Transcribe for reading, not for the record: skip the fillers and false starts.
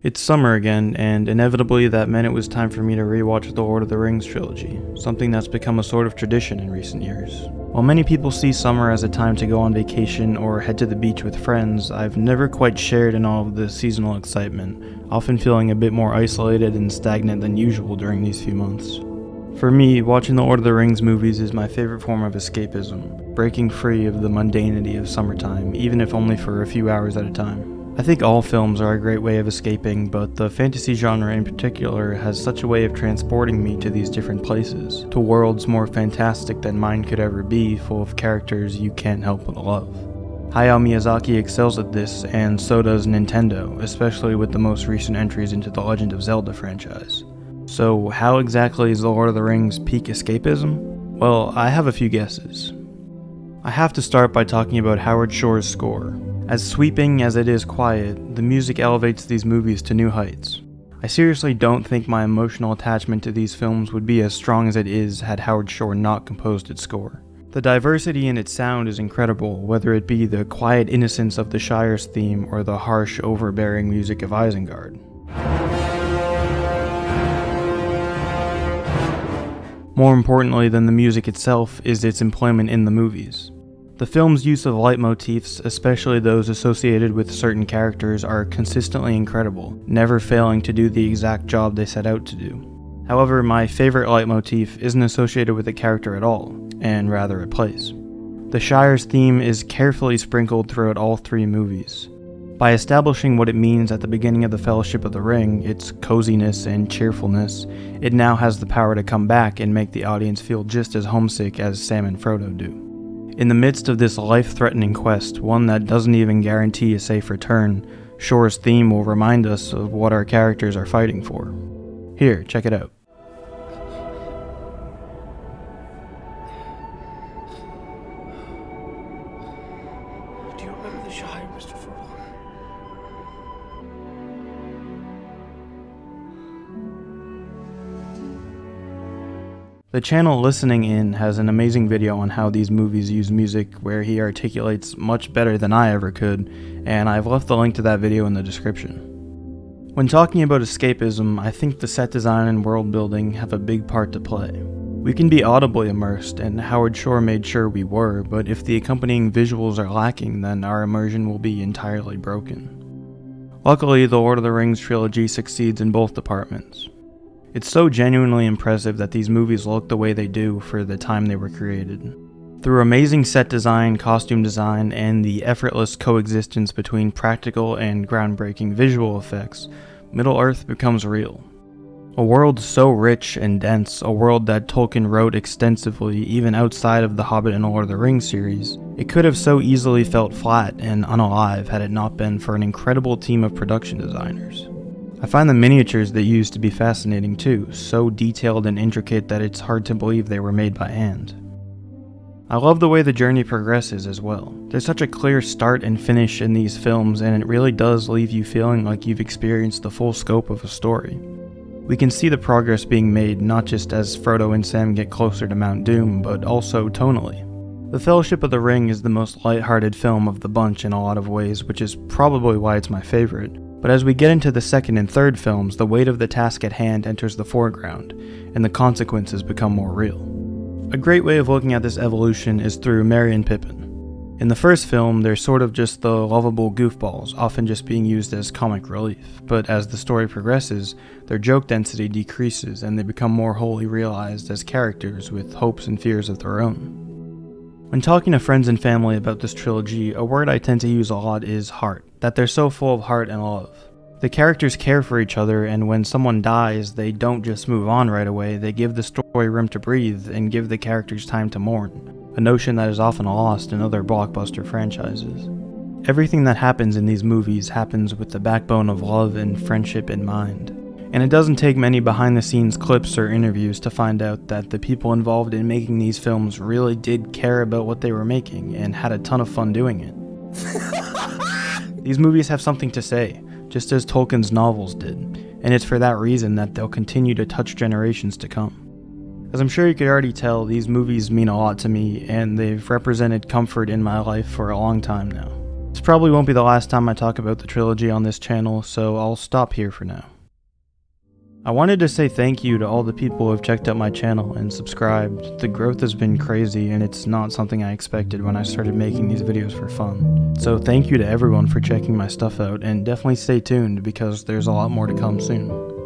It's summer again, and inevitably that meant it was time for me to rewatch the Lord of the Rings trilogy, something that's become a sort of tradition in recent years. While many people see summer as a time to go on vacation or head to the beach with friends, I've never quite shared in all of the seasonal excitement, often feeling a bit more isolated and stagnant than usual during these few months. For me, watching the Lord of the Rings movies is my favorite form of escapism, breaking free of the mundanity of summertime, even if only for a few hours at a time. I think all films are a great way of escaping, but the fantasy genre in particular has such a way of transporting me to these different places, to worlds more fantastic than mine could ever be, full of characters you can't help but love. Hayao Miyazaki excels at this, and so does Nintendo, especially with the most recent entries into the Legend of Zelda franchise. So how exactly is the Lord of the Rings peak escapism? Well, I have a few guesses. I have to start by talking about Howard Shore's score. As sweeping as it is quiet, the music elevates these movies to new heights. I seriously don't think my emotional attachment to these films would be as strong as it is had Howard Shore not composed its score. The diversity in its sound is incredible, whether it be the quiet innocence of the Shire's theme or the harsh, overbearing music of Isengard. More importantly than the music itself is its employment in the movies. The film's use of leitmotifs, especially those associated with certain characters, are consistently incredible, never failing to do the exact job they set out to do. However, my favorite leitmotif isn't associated with a character at all, and rather a place. The Shire's theme is carefully sprinkled throughout all three movies. By establishing what it means at the beginning of the Fellowship of the Ring, its coziness and cheerfulness, it now has the power to come back and make the audience feel just as homesick as Sam and Frodo do. In the midst of this life-threatening quest, one that doesn't even guarantee a safe return, Shore's theme will remind us of what our characters are fighting for. Here, check it out. Do you remember the Shire, Mr. Frodo? The channel Listening In has an amazing video on how these movies use music where he articulates much better than I ever could, and I've left the link to that video in the description. When talking about escapism, I think the set design and world building have a big part to play. We can be audibly immersed, and Howard Shore made sure we were, but if the accompanying visuals are lacking, then our immersion will be entirely broken. Luckily, the Lord of the Rings trilogy succeeds in both departments. It's so genuinely impressive that these movies look the way they do for the time they were created. Through amazing set design, costume design, and the effortless coexistence between practical and groundbreaking visual effects, Middle-earth becomes real. A world so rich and dense, a world that Tolkien wrote extensively even outside of the Hobbit and Lord of the Rings series, it could have so easily felt flat and unalive had it not been for an incredible team of production designers. I find the miniatures they use to be fascinating too, so detailed and intricate that it's hard to believe they were made by hand. I love the way the journey progresses as well. There's such a clear start and finish in these films, and it really does leave you feeling like you've experienced the full scope of a story. We can see the progress being made not just as Frodo and Sam get closer to Mount Doom, but also tonally. The Fellowship of the Ring is the most lighthearted film of the bunch in a lot of ways, which is probably why it's my favorite. But as we get into the second and third films, the weight of the task at hand enters the foreground, and the consequences become more real. A great way of looking at this evolution is through Merry and Pippin. In the first film, they're sort of just the lovable goofballs, often just being used as comic relief, but as the story progresses, their joke density decreases and they become more wholly realized as characters with hopes and fears of their own. When talking to friends and family about this trilogy, a word I tend to use a lot is heart, that they're so full of heart and love. The characters care for each other, and when someone dies, they don't just move on right away, they give the story room to breathe and give the characters time to mourn, a notion that is often lost in other blockbuster franchises. Everything that happens in these movies happens with the backbone of love and friendship in mind. And it doesn't take many behind-the-scenes clips or interviews to find out that the people involved in making these films really did care about what they were making and had a ton of fun doing it. These movies have something to say, just as Tolkien's novels did, and it's for that reason that they'll continue to touch generations to come. As I'm sure you could already tell, these movies mean a lot to me, and they've represented comfort in my life for a long time now. It's probably won't be the last time I talk about the trilogy on this channel, so I'll stop here for now. I wanted to say thank you to all the people who have checked out my channel and subscribed. The growth has been crazy and it's not something I expected when I started making these videos for fun. So thank you to everyone for checking my stuff out, and definitely stay tuned because there's a lot more to come soon.